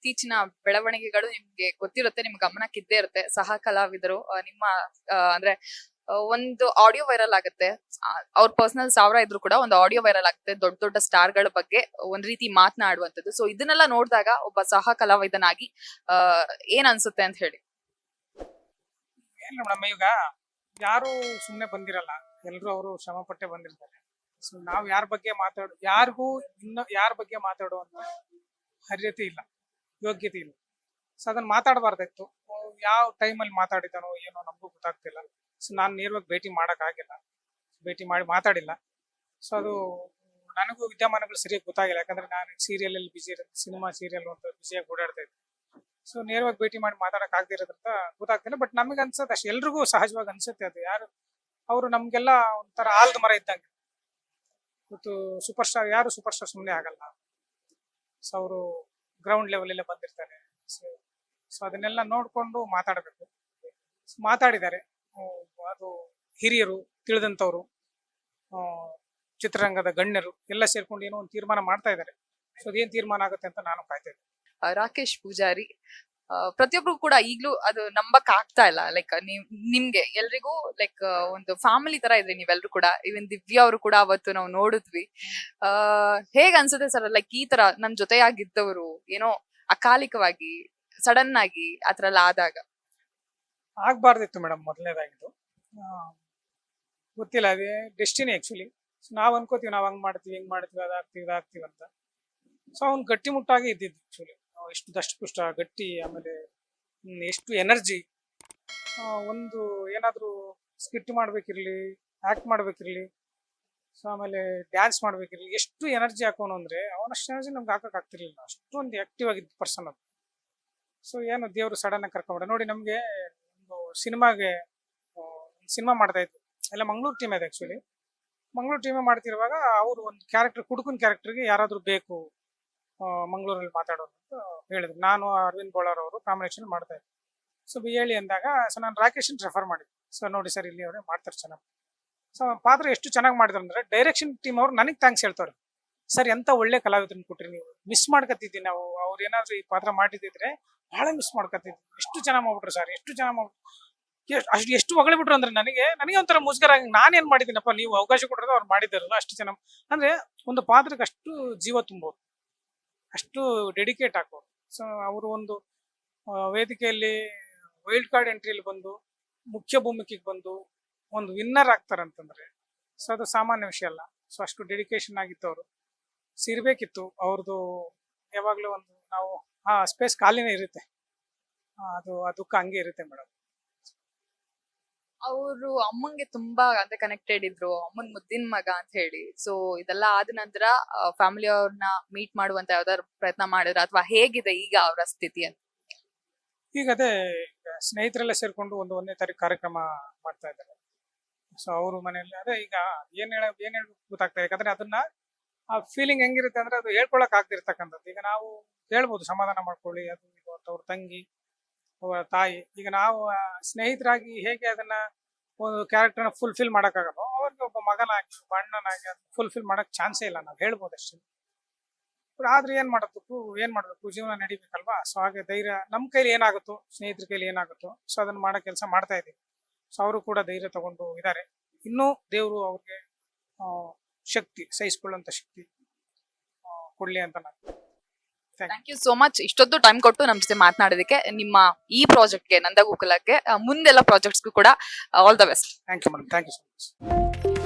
ಇತ್ತೀಚಿನ ಬೆಳವಣಿಗೆಗಳು ನಿಮ್ಗೆ ಗೊತ್ತಿರುತ್ತೆ, ನಿಮ್ ಗಮನಕ್ಕಿದ್ದೇ ಇರುತ್ತೆ. ಸಹ ಕಲಾವಿದರು ನಿಮ್ಮ ಅಂದ್ರೆ ಒಂದು ಆಡಿಯೋ ವೈರಲ್ ಆಗುತ್ತೆ. ಅವ್ರ ಪರ್ಸನಲ್ 1000 ಇದ್ರು ಕೂಡ ಒಂದು ಆಡಿಯೋ ವೈರಲ್ ಆಗುತ್ತೆ ದೊಡ್ಡ ದೊಡ್ಡ ಸ್ಟಾರ್ ಗಳ ಬಗ್ಗೆ ಒಂದ್ ರೀತಿ ಮಾತನಾಡುವಂತದ್ದು. ಸೊ ಇದನ್ನೆಲ್ಲ ನೋಡಿದಾಗ ಒಬ್ಬ ಸಹ ಕಲಾವಿದನಾಗಿ ಏನ್ ಅನ್ಸುತ್ತೆ ಅಂತ ಹೇಳಿ. ಏನಿಲ್ಲ ಮೇಡಮ್, ಈಗ ಯಾರು ಸುಮ್ಮನೆ ಬಂದಿರಲ್ಲ, ಎಲ್ರು ಅವರು ಶ್ರಮ ಪಟ್ಟೆ ಬಂದಿರ್ತಾರೆ. ಸೊ ನಾವು ಯಾರಿಗೂ ಯಾರ ಬಗ್ಗೆ ಮಾತಾಡುವಂತ ಅರ್ಹತೆ ಇಲ್ಲ, ಯೋಗ್ಯತೆ ಇಲ್ಲ. ಸೊ ಅದನ್ನ ಮಾತಾಡಬಾರ್ದಾಯ್ತು. ಯಾವ ಟೈಮಲ್ಲಿ ಮಾತಾಡಿದಾನೋ ಏನೋ ನಮಗೂ ಗೊತ್ತಾಗ್ತಿಲ್ಲ. ಸೊ ನಾನು ನೇರವಾಗಿ ಭೇಟಿ ಆಗಿಲ್ಲ, ಭೇಟಿ ಮಾಡಿ ಮಾತಾಡಿಲ್ಲ. ಸೊ ಅದು ನನಗೂ ವಿದ್ಯಮಾನಗಳು ಸರಿಯಾಗಿ ಗೊತ್ತಾಗಿಲ್ಲ, ಯಾಕಂದ್ರೆ ನಾನು ಸೀರಿಯಲ್ ಅಲ್ಲಿ ಬಿಜಿ ಇರುತ್ತೆ, ಸಿನಿಮಾ ಸೀರಿಯಲ್ ಅಂತ ಬಿಜಿಯಾಗಿ ಓಡಾಡ್ತಾ ಇದ್ದೆ. ಸೊ ನೇರವಾಗಿ ಭೇಟಿ ಮಾಡಿ ಮಾತಾಡಕ್ ಆಗದಿರೋದ್ರಿಂದ ಗೊತ್ತಾಗ್ತಿಲ್ಲ. ಬಟ್ ನಮಗೆ ಅನ್ಸುತ್ತೆ ಅಷ್ಟು, ಎಲ್ರಿಗೂ ಸಹಜವಾಗಿ ಅನ್ಸುತ್ತೆ. ಅದು ಯಾರು ಅವರು ನಮ್ಗೆಲ್ಲ ಒಂಥರ ಆಲ್ದ ಮರ ಇದ್ದಂಗೆ. ಮತ್ತು ಸೂಪರ್ ಸ್ಟಾರ್, ಯಾರು ಸೂಪರ್ ಸ್ಟಾರ್ ಸುಮ್ಮನೆ ಆಗಲ್ಲ. ಸೊ ಅವರು ಗ್ರೌಂಡ್ ಲೆವೆಲ್ ಎಲ್ಲ ಬಂದಿರ್ತಾರೆ. ಸೊ ಅದನ್ನೆಲ್ಲ ನೋಡ್ಕೊಂಡು ಮಾತಾಡಬೇಕು. ಮಾತಾಡಿದ್ದಾರೆ. ಅದು ಹಿರಿಯರು, ತಿಳಿದಂಥವ್ರು, ಚಿತ್ರರಂಗದ ಗಣ್ಯರು ಎಲ್ಲ ಸೇರ್ಕೊಂಡು ಏನೋ ಒಂದು ತೀರ್ಮಾನ ಮಾಡ್ತಾ ಇದ್ದಾರೆ. ಸೊ ಅದೇನ್ ತೀರ್ಮಾನ ಆಗುತ್ತೆ ಅಂತ ನಾನು ಕಾಯ್ತಾ ಇದ್ದೆ. ರಾಕೇಶ್ ಪೂಜಾರಿ, ಪ್ರತಿಯೊಬ್ರು ಕೂಡ ಈಗ್ಲೂ ಅದು ನಂಬಕ್ ಆಗ್ತಾ ಇಲ್ಲ. ಲೈಕ್ ನಿಮ್ಗೆ ಎಲ್ರಿಗೂ ಲೈಕ್ ಒಂದು ಫ್ಯಾಮಿಲಿ ತರ ಇದ್ರಿ ನೀವೆಲ್ರು ಕೂಡ. ಇವನ್ ದಿವ್ಯಾ ಅವರು ಕೂಡ ಅವತ್ತು ನಾವು ನೋಡಿದ್ವಿ. ಹೇಗ್ ಅನ್ಸುತ್ತೆ ಸರ್, ಲೈಕ್ ಈ ತರ ನಮ್ ಜೊತೆಯಾಗಿದ್ದವರು ಏನೋ ಅಕಾಲಿಕವಾಗಿ ಸಡನ್ ಆಗಿ ಆತರ ಎಲ್ಲ ಆದಾಗ? ಆಗ್ಬಾರ್ದಿತ್ತು ಮೇಡಮ್, ಮೊದಲನೇದಾಗಿದ್ದು. ಗೊತ್ತಿಲ್ಲ, ಅದೇ ಡೆಸ್ಟಿನಿ ಆಕ್ಚುಲಿ. ನಾವ್ ಅನ್ಕೋತೀವಿ, ನಾವ್ ಹಂಗ್ ಮಾಡ್ತೀವಿ, ಹಿಂಗ್ ಮಾಡ್ತೀವಿ, ಅದಾಗ್ತೀವಿ ಅಂತ. ಸೊ ಅವ್ನು ಗಟ್ಟಿಮುಟ್ಟಾಗಿ ಇದ್ದಿದ್ದು ಆಕ್ಚುಲಿ. ಎಷ್ಟು ದಷ್ಟಪುಷ್ಟ, ಗಟ್ಟಿ, ಆಮೇಲೆ ಎಷ್ಟು ಎನರ್ಜಿ. ಒಂದು ಏನಾದ್ರು ಸ್ಕಿಟ್ ಮಾಡ್ಬೇಕಿರ್ಲಿ, ಆಕ್ಟ್ ಮಾಡ್ಬೇಕಿರ್ಲಿ, ಸೊ ಆಮೇಲೆ ಡ್ಯಾನ್ಸ್ ಮಾಡ್ಬೇಕಿರ್ಲಿ, ಎಷ್ಟು ಎನರ್ಜಿ ಹಾಕೋನು ಅಂದ್ರೆ ಅವನಷ್ಟು ಎನರ್ಜಿ ನಮ್ಗೆ ಹಾಕಕ್ ಆಗ್ತಿರ್ಲಿಲ್ಲ. ಅಷ್ಟೊಂದು ಆಕ್ಟಿವ್ ಆಗಿದ್ದ ಪರ್ಸನ್ ಅದು. ಸೊ ಏನು ದೇವ್ರು ಸಡನ್ ಆಗಿ ಕರ್ಕೊಂಡ್ರೆ ನೋಡಿ. ನಮ್ಗೆ ಒಂದು ಸಿನಿಮಾ ಮಾಡ್ತಾ ಇದ್ವಿ ಎಲ್ಲ, ಮಂಗಳೂರು ಟೀಮ್ ಇದೆ ಆಕ್ಚುಲಿ. ಮಂಗಳೂರು ಟೀಮೇ ಮಾಡ್ತಿರುವಾಗ ಅವರು ಒಂದು ಕ್ಯಾರೆಕ್ಟರ್, ಕುಡುಕನ್ ಕ್ಯಾರೆಕ್ಟರ್ಗೆ ಯಾರಾದ್ರೂ ಬೇಕು ಮಂಗಳೂರಲ್ಲಿ ಮಾತಾಡೋದು ಅಂತ ಹೇಳಿದ್ರು. ನಾನು ಅರವಿಂದ್ ಬೋಳಾರ್ ಅವರು ಕಾಂಬಿನೇಷನ್ ಮಾಡ್ತಾ ಇದ್ದೆ. ಸೊ ಹೇಳಿ ಅಂದಾಗ ಸೊ ನಾನು ರಾಕೇಶನ್ ರೆಫರ್ ಮಾಡಿದ್ದೆ. ಸೊ ನೋಡಿ ಸರ್, ಇಲ್ಲಿ ಅವರೇ ಮಾಡ್ತಾರೆ ಚೆನ್ನಾಗಿ. ಸೊ ಪಾತ್ರ ಎಷ್ಟು ಚೆನ್ನಾಗಿ ಮಾಡಿದ್ರು ಅಂದ್ರೆ ಡೈರೆಕ್ಷನ್ ಟೀಮ್ ಅವ್ರು ನನಗೆ ಥ್ಯಾಂಕ್ಸ್ ಹೇಳ್ತಾರೆ. ಸರ್ ಎಂತ ಒಳ್ಳೆ ಕಲಾವಿದರನ್ನ ಕೊಟ್ರಿ ನೀವು, ಮಿಸ್ ಮಾಡ್ಕೊತಿದ್ವಿ ನಾವು. ಅವ್ರು ಏನಾದ್ರು ಈ ಪಾತ್ರ ಮಾಡಿದ್ರೆ ಬಹಳ ಮಿಸ್ ಮಾಡ್ಕೊತಿದ್ವಿ. ಎಷ್ಟು ಚೆನ್ನಾಗಿ ಮಾಡ್ಬಿಟ್ರು ಸರ್, ಎಷ್ಟು ಚೆನ್ನಾಗಿ ಮಾಡ್ಬಿಟ್ರು, ಎಷ್ಟು ಹೊಗಳಿಬಿಟ್ರು ಅಂದ್ರೆ ನನಗೆ ಒಂಥರ ಮುಜುಗರ ಆಗಿ, ನಾನೇನ್ ಮಾಡಿದ್ದೀನಪ್ಪ, ನೀವು ಅವಕಾಶ ಕೊಟ್ಟರೆ ಅವ್ರು ಮಾಡಿದಾರಲ್ಲ ಅಷ್ಟು ಚೆನ್ನಾಗಿ. ಅಂದ್ರೆ ಒಂದು ಪಾತ್ರಕ್ಕೆ ಅಷ್ಟು ಜೀವ ತುಂಬೋದು, ಅಷ್ಟು ಡೆಡಿಕೇಟ್ ಹಾಕೋರು. ಸೊ ಅವರು ಒಂದು ವೇದಿಕೆಯಲ್ಲಿ ವೈಲ್ಡ್ ಕಾರ್ಡ್ ಎಂಟ್ರಿಯಲ್ಲಿ ಬಂದು ಮುಖ್ಯ ಭೂಮಿಕೆಗೆ ಬಂದು ಒಂದು ವಿನ್ನರ್ ಆಗ್ತಾರಂತಂದ್ರೆ ಸೊ ಅದು ಸಾಮಾನ್ಯ ವಿಷಯ ಅಲ್ಲ. ಸೊ ಅಷ್ಟು ಡೆಡಿಕೇಶನ್ ಆಗಿತ್ತು ಅವರು. ಸಿರ್ಬೇಕಿತ್ತು ಅವ್ರದ್ದು. ಯಾವಾಗ್ಲೂ ಒಂದು ನಾವು ಸ್ಪೇಸ್ ಖಾಲಿನೇ ಇರುತ್ತೆ, ಅದು ದುಃಖ ಹಂಗೆ ಇರುತ್ತೆ ಮೇಡಮ್. ಅವರು ಅಮ್ಮಂಗೆ ತುಂಬಾ ಅಂದ್ರೆ ಕನೆಕ್ಟೆಡ್ ಇದ್ರು, ಅಮ್ಮನ್ ಮುದ್ದಿನ ಮಗ ಅಂತ ಹೇಳಿ. ಸೊ ಇದೆಲ್ಲ ಆದ ನಂತರ ಫ್ಯಾಮಿಲಿ ಅವ್ರನ್ನ ಮೀಟ್ ಮಾಡುವಂತ ಯಾವ್ದಾದ್ರು ಪ್ರಯತ್ನ ಮಾಡಿದ್ರ, ಅಥವಾ ಹೇಗಿದೆ ಈಗ ಅವರ ಸ್ಥಿತಿ ಅಂತ? ಈಗ ಅದೇ ಸ್ನೇಹಿತರೆಲ್ಲ ಸೇರ್ಕೊಂಡು ಒಂದನೇ ತಾರೀಕು ಕಾರ್ಯಕ್ರಮ ಮಾಡ್ತಾ ಇದ್ದಾರೆ. ಸೊ ಅವರು ಮನೆಯಲ್ಲಿ ಅದೇ ಈಗ ಏನ್ ಹೇಳ್ಬೇಕು ಗೊತ್ತಾಗ್ತದೆ. ಯಾಕಂದ್ರೆ ಅದನ್ನ ಆ ಫೀಲಿಂಗ್ ಹೆಂಗಿರುತ್ತೆ ಅಂದ್ರೆ ಅದು ಹೇಳ್ಕೊಳಕ್ ಆಗ್ತಿರ್ತಕ್ಕಂಥದ್ದು. ಈಗ ನಾವು ಹೇಳ್ಬೋದು ಸಮಾಧಾನ ಮಾಡ್ಕೊಳ್ಳಿ, ಅದು ಇದು ಅಂತ ಅವ್ರ ತಂಗಿ, ಅವರ ತಾಯಿ. ಈಗ ನಾವು ಸ್ನೇಹಿತರಾಗಿ ಹೇಗೆ ಅದನ್ನ ಒಂದು ಕ್ಯಾರೆಕ್ಟರ್ನ ಫುಲ್ಫಿಲ್ ಮಾಡೋಕ್ಕಾಗಲ್ಲ, ಅವ್ರಿಗೆ ಒಬ್ಬ ಮಗನಾಗಿ, ಒಬ್ಬ ಅಣ್ಣನಾಗಿ ಫುಲ್ಫಿಲ್ ಮಾಡಕ್ ಚಾನ್ಸೇ ಇಲ್ಲ. ನಾವು ಹೇಳ್ಬೋದು ಅಷ್ಟೇ. ಆದ್ರೆ ಏನ್ ಮಾಡ್ಬೇಕು, ಜೀವನ ನಡಿಬೇಕಲ್ವಾ. ಸೊ ಹಾಗೆ ಧೈರ್ಯ ನಮ್ಮ ಕೈಲಿ ಏನಾಗುತ್ತೋ, ಸ್ನೇಹಿತರ ಕೈಲಿ ಏನಾಗುತ್ತೋ ಸೊ ಅದನ್ನ ಮಾಡೋ ಕೆಲಸ ಮಾಡ್ತಾ ಇದೀವಿ. ಸೊ ಅವರು ಕೂಡ ಧೈರ್ಯ ತಗೊಂಡು ಇದ್ದಾರೆ. ಇನ್ನೂ ದೇವರು ಅವ್ರಿಗೆ ಶಕ್ತಿ, ಸಹಿಸ್ಕೊಳ್ಳುವಂತ ಶಕ್ತಿ ಕೊಡ್ಲಿ ಅಂತ ನಾನು. Thank you so much. ಇಷ್ಟೊತ್ತು ಟೈಮ್ ಕೊಟ್ಟು ನಮ್ ಜೊತೆ ಮಾತನಾಡೋದಕ್ಕೆ. ನಿಮ್ಮ ಈ ಪ್ರಾಜೆಕ್ಟ್ಗೆ, ನಂದಗೋಕುಲಕ್ಕೆ, ಮುಂದೆಲ್ಲ ಪ್ರಾಜೆಕ್ಟ್ಸ್ಗೂ ಕೂಡ all the best. Thank you madam, thank you so much.